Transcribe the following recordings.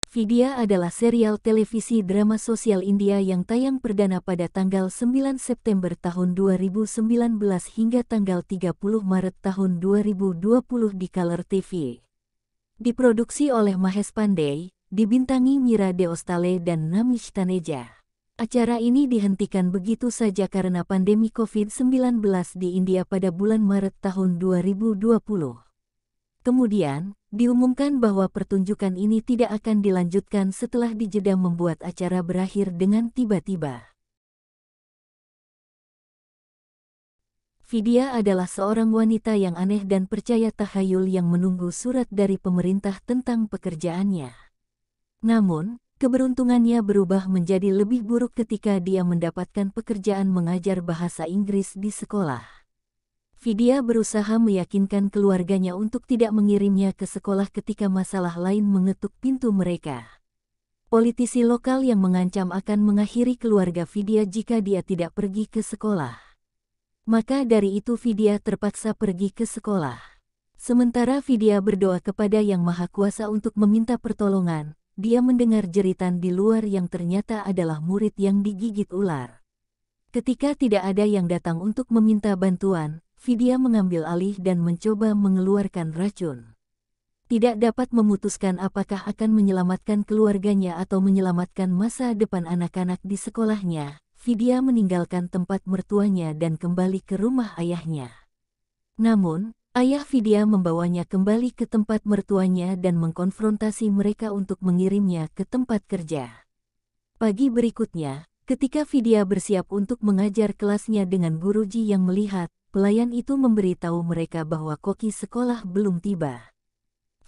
Vidya adalah serial televisi drama sosial India yang tayang perdana pada tanggal 9 September tahun 2019 hingga tanggal 30 Maret tahun 2020 di Color TV. Diproduksi oleh Mahesh Pandey, dibintangi Mira Deostale dan Namish Taneja. Acara ini dihentikan begitu saja karena pandemi COVID-19 di India pada bulan Maret tahun 2020. Kemudian, diumumkan bahwa pertunjukan ini tidak akan dilanjutkan setelah dijeda membuat acara berakhir dengan tiba-tiba. Vidya adalah seorang wanita yang aneh dan percaya tahayul yang menunggu surat dari pemerintah tentang pekerjaannya. Namun, keberuntungannya berubah menjadi lebih buruk ketika dia mendapatkan pekerjaan mengajar bahasa Inggris di sekolah. Vidya berusaha meyakinkan keluarganya untuk tidak mengirimnya ke sekolah ketika masalah lain mengetuk pintu mereka. Politisi lokal yang mengancam akan mengakhiri keluarga Vidya jika dia tidak pergi ke sekolah. Maka dari itu Vidya terpaksa pergi ke sekolah. Sementara Vidya berdoa kepada Yang Maha Kuasa untuk meminta pertolongan, dia mendengar jeritan di luar yang ternyata adalah murid yang digigit ular. Ketika tidak ada yang datang untuk meminta bantuan, Vidya mengambil alih dan mencoba mengeluarkan racun. Tidak dapat memutuskan apakah akan menyelamatkan keluarganya atau menyelamatkan masa depan anak-anak di sekolahnya. Vidya meninggalkan tempat mertuanya dan kembali ke rumah ayahnya. Namun, ayah Vidya membawanya kembali ke tempat mertuanya dan mengkonfrontasi mereka untuk mengirimnya ke tempat kerja. Pagi berikutnya, ketika Vidya bersiap untuk mengajar kelasnya dengan guruji yang melihat, pelayan itu memberitahu mereka bahwa koki sekolah belum tiba.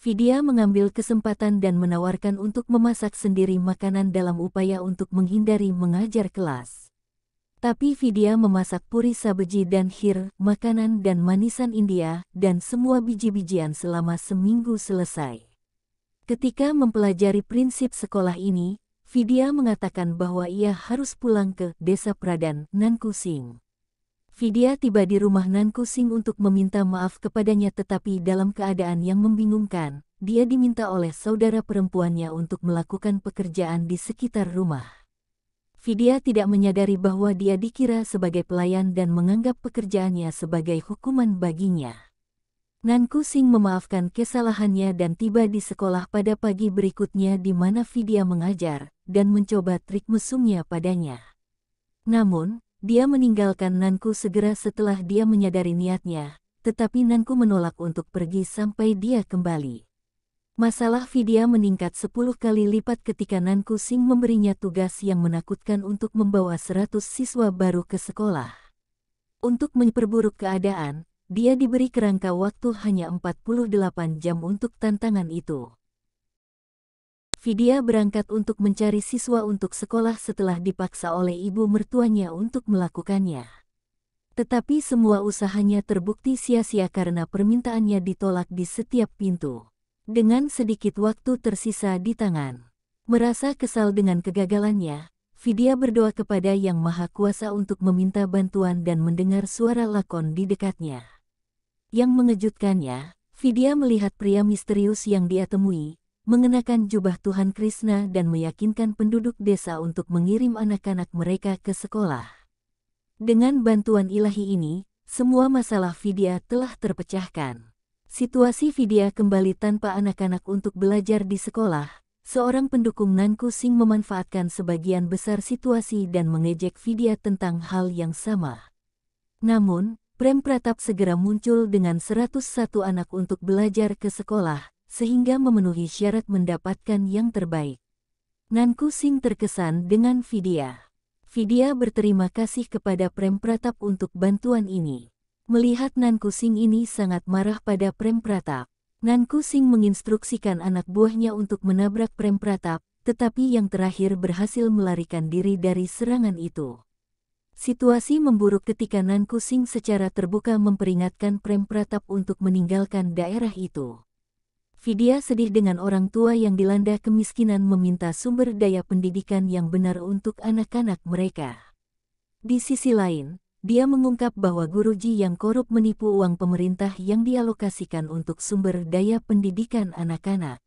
Vidya mengambil kesempatan dan menawarkan untuk memasak sendiri makanan dalam upaya untuk menghindari mengajar kelas. Tapi Vidya memasak puri sabji dan khir, makanan dan manisan India, dan semua biji-bijian selama seminggu selesai. Ketika mempelajari prinsip sekolah ini, Vidya mengatakan bahwa ia harus pulang ke Desa Pradan, Nanku Singh. Vidya tiba di rumah Nanku Singh untuk meminta maaf kepadanya tetapi dalam keadaan yang membingungkan, dia diminta oleh saudara perempuannya untuk melakukan pekerjaan di sekitar rumah. Vidya tidak menyadari bahwa dia dikira sebagai pelayan dan menganggap pekerjaannya sebagai hukuman baginya. Nanku Singh memaafkan kesalahannya dan tiba di sekolah pada pagi berikutnya di mana Vidya mengajar dan mencoba trik mesumnya padanya. Namun, dia meninggalkan Nanku segera setelah dia menyadari niatnya, tetapi Nanku menolak untuk pergi sampai dia kembali. Masalah Vidya meningkat 10 kali lipat ketika Nanku Singh memberinya tugas yang menakutkan untuk membawa 100 siswa baru ke sekolah. Untuk memperburuk keadaan, dia diberi kerangka waktu hanya 48 jam untuk tantangan itu. Vidya berangkat untuk mencari siswa untuk sekolah setelah dipaksa oleh ibu mertuanya untuk melakukannya. Tetapi semua usahanya terbukti sia-sia karena permintaannya ditolak di setiap pintu. Dengan sedikit waktu tersisa di tangan, merasa kesal dengan kegagalannya, Vidya berdoa kepada Yang Maha Kuasa untuk meminta bantuan dan mendengar suara lakon di dekatnya. Yang mengejutkannya, Vidya melihat pria misterius yang dia temui, mengenakan jubah Tuhan Krishna dan meyakinkan penduduk desa untuk mengirim anak-anak mereka ke sekolah. Dengan bantuan ilahi ini, semua masalah Vidya telah terpecahkan. Situasi Vidya kembali tanpa anak-anak untuk belajar di sekolah. Seorang pendukung Nanku Singh memanfaatkan sebagian besar situasi dan mengejek Vidya tentang hal yang sama. Namun, Prem Pratap segera muncul dengan 101 anak untuk belajar ke sekolah, sehingga memenuhi syarat mendapatkan yang terbaik. Nanku Singh terkesan dengan Vidya. Vidya berterima kasih kepada Prem Pratap untuk bantuan ini. Melihat Nanku Singh ini sangat marah pada Prem Pratap, Nanku Singh menginstruksikan anak buahnya untuk menabrak Prem Pratap, tetapi yang terakhir berhasil melarikan diri dari serangan itu. Situasi memburuk ketika Nanku Singh secara terbuka memperingatkan Prem Pratap untuk meninggalkan daerah itu. Vidya sedih dengan orang tua yang dilanda kemiskinan meminta sumber daya pendidikan yang benar untuk anak-anak mereka. Di sisi lain, dia mengungkap bahwa guruji yang korup menipu uang pemerintah yang dialokasikan untuk sumber daya pendidikan anak-anak.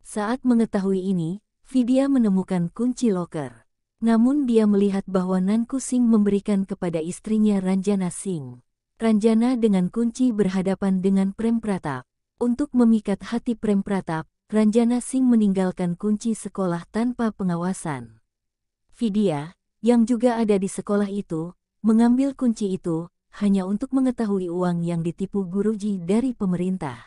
Saat mengetahui ini, Vidya menemukan kunci loker. Namun dia melihat bahwa Nanku Singh memberikan kepada istrinya Ranjana Singh. Ranjana dengan kunci berhadapan dengan Prem Pratap. Untuk memikat hati Prem Pratap, Ranjana Singh meninggalkan kunci sekolah tanpa pengawasan. Vidya, yang juga ada di sekolah itu, mengambil kunci itu, hanya untuk mengetahui uang yang ditipu guruji dari pemerintah.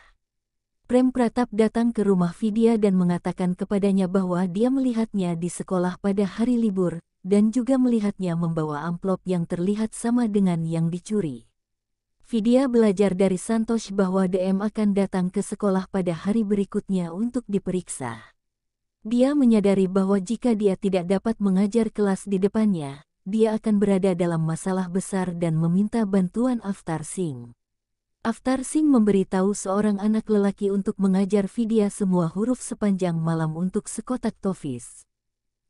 Prem Pratap datang ke rumah Vidya dan mengatakan kepadanya bahwa dia melihatnya di sekolah pada hari libur, dan juga melihatnya membawa amplop yang terlihat sama dengan yang dicuri. Vidya belajar dari Santosh bahwa DM akan datang ke sekolah pada hari berikutnya untuk diperiksa. Dia menyadari bahwa jika dia tidak dapat mengajar kelas di depannya, dia akan berada dalam masalah besar dan meminta bantuan Avtar Singh. Avtar Singh memberitahu seorang anak lelaki untuk mengajar Vidya semua huruf sepanjang malam untuk sekotak tofis.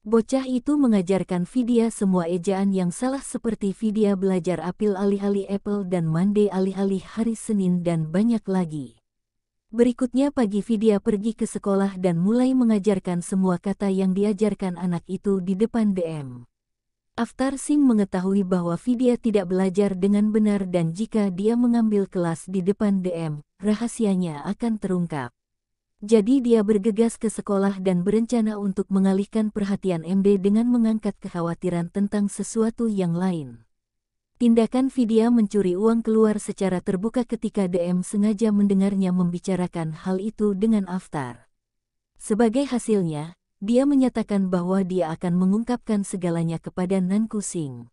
Bocah itu mengajarkan Vidya semua ejaan yang salah seperti Vidya belajar apil alih-alih apple dan Monday alih-alih hari Senin dan banyak lagi. Berikutnya pagi Vidya pergi ke sekolah dan mulai mengajarkan semua kata yang diajarkan anak itu di depan DM. Avtar Singh mengetahui bahwa Vidya tidak belajar dengan benar dan jika dia mengambil kelas di depan DM, rahasianya akan terungkap. Jadi dia bergegas ke sekolah dan berencana untuk mengalihkan perhatian MD dengan mengangkat kekhawatiran tentang sesuatu yang lain. Tindakan Vidya mencuri uang keluar secara terbuka ketika DM sengaja mendengarnya membicarakan hal itu dengan Avtar. Sebagai hasilnya, dia menyatakan bahwa dia akan mengungkapkan segalanya kepada Nanku Singh.